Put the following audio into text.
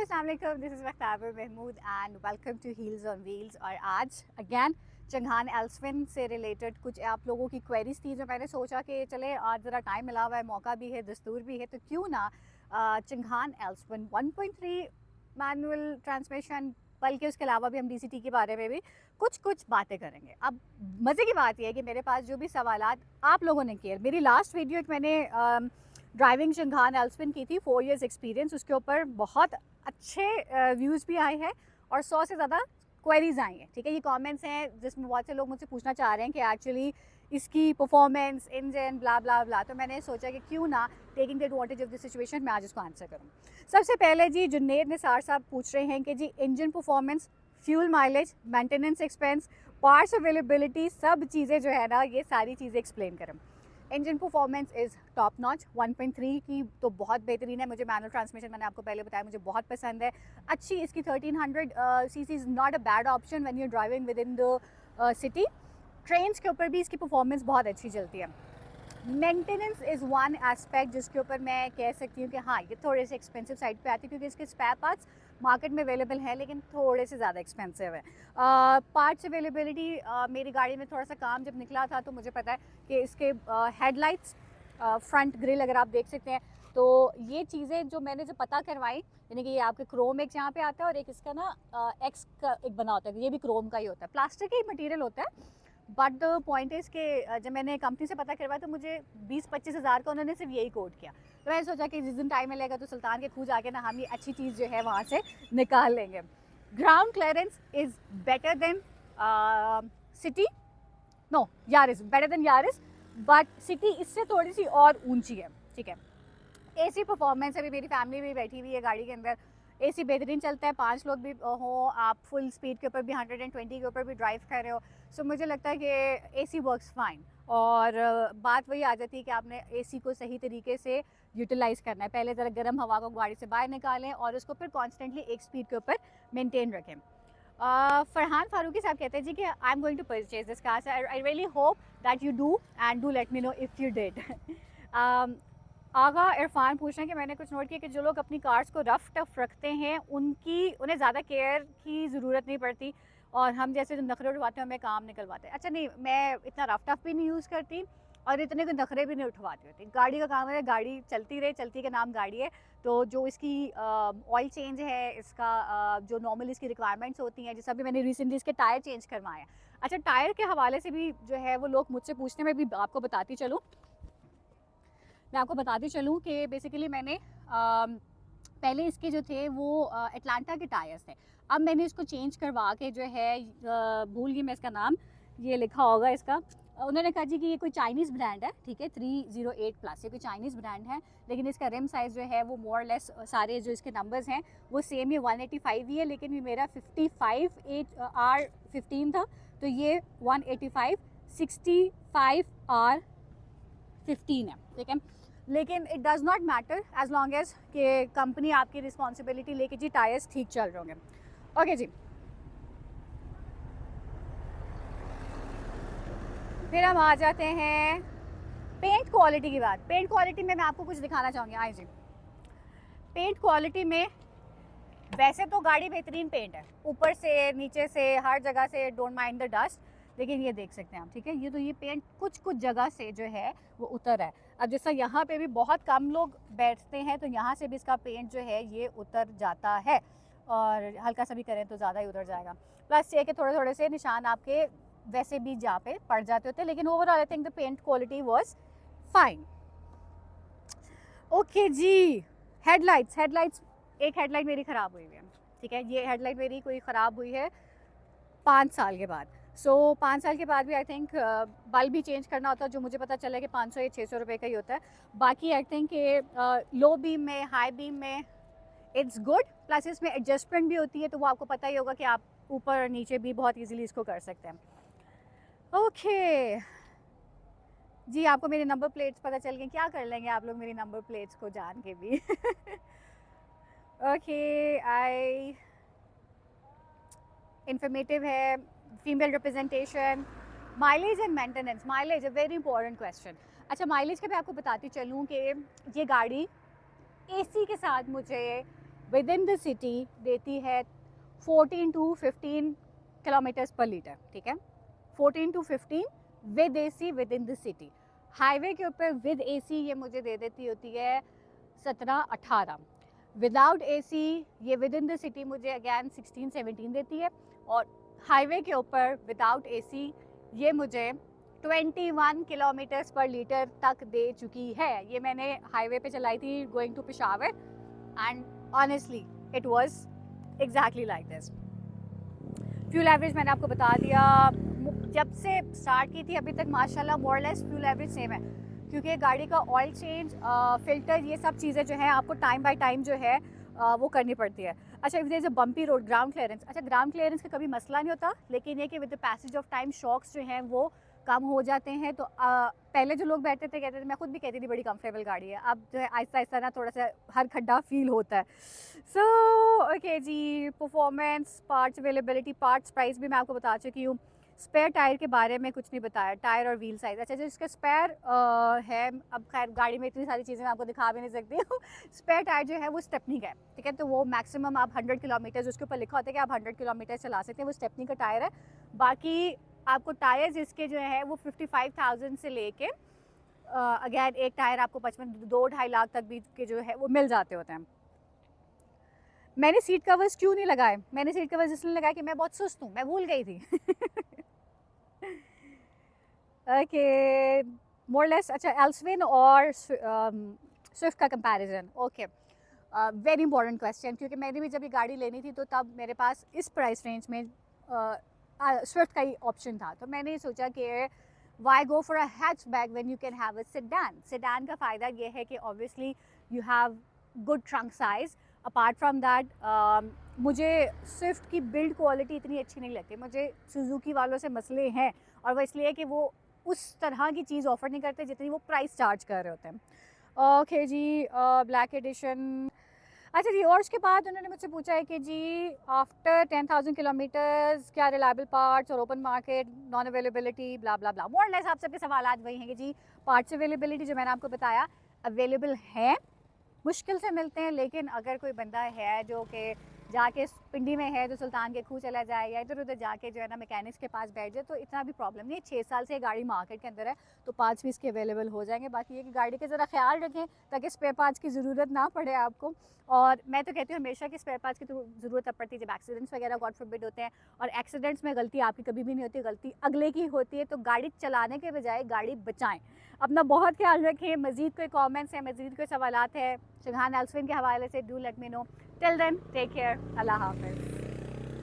अस्सलाम वालेकुम, this is Waqtabar Mahmood and welcome to heels on wheels. और आज अगेन चंगान एल्सविन से रिलेटेड कुछ आप लोगों की क्वेरीज थी, जो मैंने सोचा कि चले आज ज़रा टाइम मिला हुआ है, मौका भी है, दस्तूर भी है, तो क्यों ना चंगान एल्सविन 1.3 मैनुअल ट्रांसमिशन, बल्कि उसके अलावा भी हम डीसीटी के बारे में भी कुछ बातें करेंगे। अब मज़े की बात यह है कि मेरे पास जो भी सवालात आप लोगों ने किए, मेरी लास्ट वीडियो एक मैंने ड्राइविंग चंगान एल्सविन की थी, 4 इयर्स एक्सपीरियंस, उसके ऊपर बहुत अच्छे व्यूज़ भी आए हैं और 100 से ज़्यादा क्वेरीज आई हैं। ठीक है, ये कमेंट्स हैं जिसमें बहुत से लोग मुझसे पूछना चाह रहे हैं कि एक्चुअली इसकी परफॉर्मेंस, इंजन, ब्ला ब्ला ब्ला। तो मैंने सोचा कि क्यों ना taking the advantage of the situation मैं आज इसको आंसर करूँ। सबसे पहले जी जुन्नैद निसार साहब पूछ रहे हैं कि जी engine performance, fuel mileage, maintenance expense, parts availability, सब चीज़ें जो है ना, ये सारी चीज़ें एक्सप्लेन करें। Engine performance is top notch, 1.3 की तो बहुत बेहतरीन है। मुझे मैनुअल ट्रांसमिशन, मैंने आपको पहले बताया, मुझे बहुत पसंद है। अच्छी इसकी 1300 CC is not a bad option when you driving with in the city. Trains के ऊपर भी इसकी परफॉर्मेंस बहुत अच्छी चलती है। मेंटेनेंस इज़ वन एस्पेक्ट जिसके ऊपर मैं कह सकती हूँ कि हाँ, ये थोड़े से एक्सपेंसिव साइड पे आती है, क्योंकि इसके स्पेयर पार्ट्स मार्केट में अवेलेबल है लेकिन थोड़े से ज़्यादा एक्सपेंसिव है। पार्ट्स अवेलेबिलिटी, मेरी गाड़ी में थोड़ा सा काम जब निकला था तो मुझे पता है कि इसके हेडलाइट्स, फ्रंट ग्रिल अगर आप देख सकते हैं, तो ये चीज़ें जो मैंने जो पता करवाई, यानी कि ये आपके क्रोम एक यहाँ पे आता है और एक इसका ना एक्स का एक बना होता है, ये भी क्रोम का ही होता है, प्लास्टिक का ही मटीरियल होता है। बट द पॉइंट इज़ कि जब मैंने कंपनी से पता करवाया तो मुझे 20-25 हज़ार का उन्होंने सिर्फ यही कोट किया। तो मैंने सोचा कि जिस दिन टाइम मिलेगा तो सुल्तान के खू जाके ना हम ये अच्छी चीज़ जो है वहाँ से निकाल लेंगे। Ground clearance is better than City, no Yaris, better than Yaris, but City इससे थोड़ी सी और ऊंची है। ठीक है, एसी परफॉर्मेंस, अभी मेरी फैमिली भी बैठी हुई है गाड़ी के अंदर, एसी बेहतरीन चलता है, 5 लोग भी हों, आप फुल स्पीड के ऊपर भी 120 के ऊपर भी ड्राइव कर रहे हो, सो मुझे लगता है कि एसी वर्क्स फाइन। और बात वही आ जाती है कि आपने एसी को सही तरीके से यूटिलाइज़ करना है। पहले ज़रा गर्म हवा को गाड़ी से बाहर निकालें और उसको फिर कॉन्स्टेंटली एक स्पीड के ऊपर मेनटेन रखें। फरहान फारूकी साहब कहते हैं जी कि I am going to purchase this car, I really hope that you do and do let me know if you did. Agha Irfan पूछ रहे हैं कि मैंने कुछ नोट किया कि जो लोग अपनी कार्स को रफ टफ रखते हैं उन्हें ज़्यादा केयर की ज़रूरत नहीं पड़ती, और हम जैसे जो नखरे उठवाते हैं हमें काम निकलवाते हैं। अच्छा नहीं, मैं इतना रफ टफ भी नहीं यूज़ करती और इतने कोई नखरे भी नहीं उठवाती होती। गाड़ी का काम है, गाड़ी चलती रहे, चलती के नाम गाड़ी है, तो जो इसकी ऑयल चेंज है, इसका जो नॉर्मल इसकी रिक्वायरमेंट्स होती हैं, जैसे अभी मैंने रिसेंटली इसके टायर चेंज करवाए हैं। अच्छा, टायर के हवाले से भी जो है वो लोग मुझसे पूछते हैं, मैं भी आपको बताती चलूँ कि बेसिकली मैंने पहले इसके जो थे वो एटलांटा के टायर्स थे। अब मैंने इसको चेंज करवा के जो है, भूल गई मैं इसका नाम, ये लिखा होगा इसका, उन्होंने कहा जी कि ये कोई चाइनीज़ ब्रांड है, ठीक है, 308 प्लस, ये कोई चाइनीज़ ब्रांड है, लेकिन इसका रिम साइज़ जो है वो मोर लेस सारे जो इसके नंबर्स हैं वो सेम ही 185 ही है, लेकिन ये मेरा 55R15 था, तो ये 185 65R15 है। ठीक है, लेकिन it does not matter as long as कि कंपनी आपकी रिस्पॉन्सिबिलिटी लेके जी टायर्स ठीक चल रहे होंगे। ओके जी, फिर हम आ जाते हैं पेंट क्वालिटी की बात। पेंट क्वालिटी में मैं आपको कुछ दिखाना चाहूँगी। आए जी, पेंट क्वालिटी में वैसे तो गाड़ी बेहतरीन पेंट है, ऊपर से नीचे से हर जगह से, डोंट माइंड द डस्ट, लेकिन ये देख सकते हैं आप, ठीक है, ये पेंट कुछ जगह से जो है वो उतर है। अब जैसा यहाँ पे भी बहुत कम लोग बैठते हैं तो यहाँ से भी इसका पेंट जो है ये उतर जाता है, और हल्का सा भी करें तो ज़्यादा ही उतर जाएगा। प्लस ये कि थोड़े थोड़े से निशान आपके वैसे भी जहाँ पे पड़ जाते होते हैं, लेकिन overall I think the paint quality was fine. Okay जी, हेडलाइट्स एक हेडलाइट मेरी ख़राब हुई है। ठीक है, ये हेडलाइट मेरी कोई ख़राब हुई है 5 साल के बाद। 5 साल के बाद भी आई थिंक बल्ब भी चेंज करना होता है, जो मुझे पता चला कि 500 या 600 रुपये का ही होता है। बाकी आई थिंक कि लो बीम में, हाई बीम में इट्स गुड, प्लस इसमें एडजस्टमेंट भी होती है, तो वो आपको पता ही होगा कि आप ऊपर और नीचे भी बहुत ईजीली इसको कर सकते हैं। ओके जी, आपको मेरे नंबर प्लेट्स पता चल गए, क्या कर लेंगे आप लोग मेरी नंबर प्लेट्स को जान के भी। ओके, आई इंफॉर्मेटिव है, female representation, mileage and maintenance. Mileage a very important question. अच्छा, माइलेज का मैं आपको बताती चलूँ कि ये गाड़ी एसी के साथ मुझे विद इन द सिटी देती है 14 to 15 किलोमीटर्स पर लीटर, ठीक है, 14 to 15 with AC with in the city. Highway के ऊपर विद AC ये मुझे दे देती होती है 17-18, विदाउट AC ये विद इन द सिटी मुझे अगैन 16-17 देती है, और हाईवे के ऊपर विदाउट AC ये मुझे 21 किलोमीटर्स पर लीटर तक दे चुकी है। ये मैंने हाईवे पे चलाई थी going to Peshawar, and honestly it was exactly like this. Fuel average मैंने आपको बता दिया, जब से स्टार्ट की थी अभी तक माशाल्लाह more less fuel average same है, क्योंकि गाड़ी का ऑयल चेंज, फिल्टर, ये सब चीज़ें जो है आपको टाइम बाय टाइम जो है वो करनी पड़ती है। अच्छा, if there is a bumpy road, ground clearance, अच्छा ग्राउंड क्लियरेंस का कभी मसला नहीं होता, लेकिन ये कि with the passage of time shocks जो हैं वो कम हो जाते हैं। तो पहले जो लोग बैठते थे कहते थे, मैं खुद भी कहती थी बड़ी कंफर्टेबल गाड़ी है, अब जो है आहिस्ता आहिस्ता ना थोड़ा सा हर खड्डा फील होता है। सो ओके जी, performance, parts availability, parts price भी मैं आपको बता चुकी हूँ। स्पेयर टायर के बारे में कुछ नहीं बताया, टायर और व्हील साइज़। अच्छा, जो इसका स्पेयर है, अब खैर गाड़ी में इतनी सारी चीज़ें मैं आपको दिखा भी नहीं सकती हूँ। स्पेयर टायर जो है वो स्टेपनी का है, ठीक है, तो वो मैक्सिमम आप 100 किलोमीटर, उसके ऊपर लिखा होता है कि आप 100 किलोमीटर चला सकते हैं, वो स्टेपनी का टायर है। बाकी आपको टायर्स इसके जो है वो 55,000 से लेके अगैन एक टायर आपको 2-2.5 लाख तक भी के जो है वो मिल जाते होते हैं। मैंने सीट कवर्स क्यों नहीं लगाए? मैंने सीट कवर्स इसलिए लगाए कि मैं बहुत सुस्त हूँ, मैं भूल गई थी। Okay, more less. अच्छा, एल्सविन और स्विफ्ट का comparison, okay, very important question, क्योंकि मैंने भी जब ये गाड़ी लेनी थी तो तब मेरे पास इस प्राइस रेंज में स्विफ्ट का ही ऑप्शन था, तो मैंने सोचा कि why go for a hatchback when you can have a sedan. Sedan का फ़ायदा ये है कि obviously you have good trunk size. Apart from that मुझे स्विफ्ट की बिल्ड क्वालिटी इतनी अच्छी नहीं लगती, मुझे सुजुकी वालों से मसले हैं, और वो इसलिए कि वो उस तरह की चीज़ ऑफ़र नहीं करते जितनी वो प्राइस चार्ज कर रहे होते हैं। ओके जी, ब्लैक एडिशन। अच्छा जी, और उसके बाद उन्होंने मुझसे पूछा है कि जी आफ्टर 10,000 किलोमीटर्स क्या रिलायबल पार्ट्स और ओपन मार्केट, नॉन अवेलेबिलिटी, ब्ला ब्ला ब्ला। मोर लेस आप सबके सवाल आज वही हैं कि जी पार्ट्स अवेलेबिलिटी जो मैंने आपको बताया अवेलेबल है, मुश्किल से मिलते हैं, लेकिन अगर कोई बंदा है जो कि जाके पिंडी में है तो सुल्तान के खूह चला जाए या इधर उधर जाके जो है ना मैकेनिक्स के पास बैठ जाए तो इतना भी प्रॉब्लम नहीं है। 6 साल से गाड़ी मार्केट के अंदर है तो पार्ट्स भी इसके अवेलेबल हो जाएंगे। बाकी ये कि गाड़ी का ज़रा ख्याल रखें ताकि स्पेयर पार्ट्स की ज़रूरत ना पड़े आपको। और मैं तो कहती हूँ हमेशा कि स्पेयर पार्ट्स की तो ज़रूरत तब पड़ती है जब एक्सीडेंट्स वगैरह गॉड फॉरबिड होते हैं, और एक्सीडेंट्स में गलती आपकी कभी भी नहीं होती, गलती अगले की होती है। तो गाड़ी चलाने के बजाय गाड़ी बचाएं। अपना बहुत ख्याल रखें। मज़ीद कोई कमेंट्स हैं, मज़ीद कोई सवालात है चंगान एल्सविन के हवाले से, do let me know. Till then take care, अल्लाह हाफ़िज़।